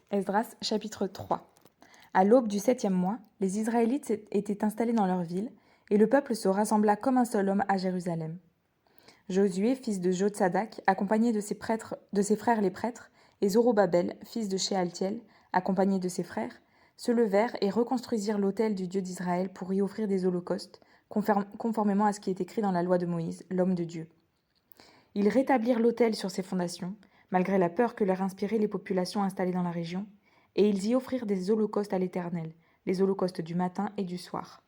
Esdras chapitre 3. À l'aube du 7e mois, les Israélites étaient installés dans leur ville, et le peuple se rassembla comme un seul homme à Jérusalem. Josué, fils de Jotsadak, accompagné de ses frères les prêtres, et Zorobabel, fils de Shealtiel, accompagné de ses frères, se levèrent et reconstruisirent l'autel du Dieu d'Israël pour y offrir des holocaustes, conformément à ce qui est écrit dans la loi de Moïse, l'homme de Dieu. Ils rétablirent l'autel sur ses fondations, malgré la peur que leur inspiraient les populations installées dans la région, et ils y offrirent des holocaustes à l'Éternel, les holocaustes du matin et du soir.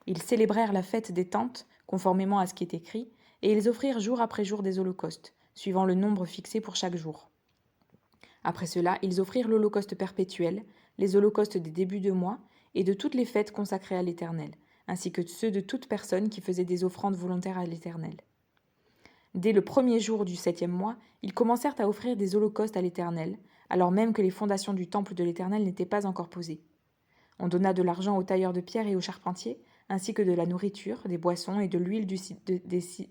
Ils célébrèrent la fête des tentes, conformément à ce qui est écrit, et ils offrirent jour après jour des holocaustes, suivant le nombre fixé pour chaque jour. Après cela, ils offrirent l'holocauste perpétuel, les holocaustes des débuts de mois, et de toutes les fêtes consacrées à l'Éternel, ainsi que ceux de toute personne qui faisait des offrandes volontaires à l'Éternel. Dès le premier jour du 7e mois, ils commencèrent à offrir des holocaustes à l'Éternel, alors même que les fondations du temple de l'Éternel n'étaient pas encore posées. On donna de l'argent aux tailleurs de pierre et aux charpentiers, ainsi que de la nourriture, des boissons et de l'huile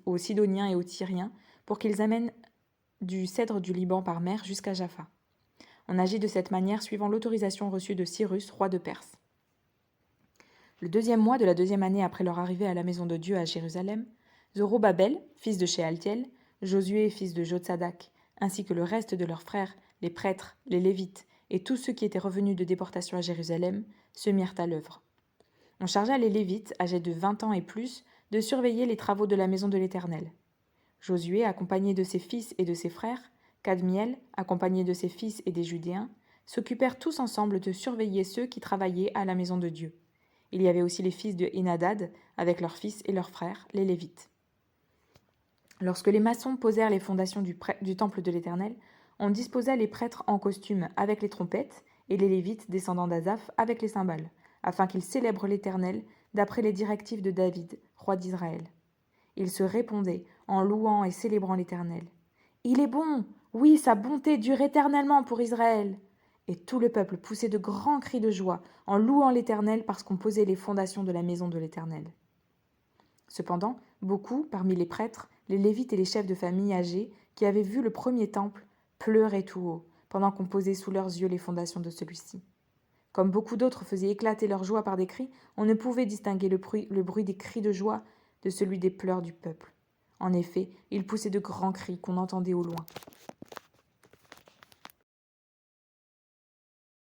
aux Sidoniens et aux Tyriens, pour qu'ils amènent du cèdre du Liban par mer jusqu'à Jaffa. On agit de cette manière suivant l'autorisation reçue de Cyrus, roi de Perse. Le 2e mois de la 2e année après leur arrivée à la maison de Dieu à Jérusalem, Zorobabel, fils de Shealtiel, Josué, fils de Jotsadak, ainsi que le reste de leurs frères, les prêtres, les Lévites, et tous ceux qui étaient revenus de déportation à Jérusalem, se mirent à l'œuvre. On chargea les Lévites, âgés de 20 ans et plus, de surveiller les travaux de la maison de l'Éternel. Josué, accompagné de ses fils et de ses frères, Kadmiel, accompagné de ses fils et des Judéens, s'occupèrent tous ensemble de surveiller ceux qui travaillaient à la maison de Dieu. Il y avait aussi les fils de Hénadad, avec leurs fils et leurs frères, les Lévites. Lorsque les maçons posèrent les fondations du temple de l'Éternel, on disposa les prêtres en costume avec les trompettes et les Lévites descendants d'Azaph avec les cymbales, afin qu'ils célèbrent l'Éternel d'après les directives de David, roi d'Israël. Ils se répondaient en louant et célébrant l'Éternel. « Il est bon, oui, sa bonté dure éternellement pour Israël !» Et tout le peuple poussait de grands cris de joie en louant l'Éternel parce qu'on posait les fondations de la maison de l'Éternel. Cependant, beaucoup, parmi les prêtres, les Lévites et les chefs de famille âgés, qui avaient vu le premier temple, pleuraient tout haut, pendant qu'on posait sous leurs yeux les fondations de celui-ci. Comme beaucoup d'autres faisaient éclater leur joie par des cris, on ne pouvait distinguer le bruit des cris de joie de celui des pleurs du peuple. En effet, ils poussaient de grands cris qu'on entendait au loin.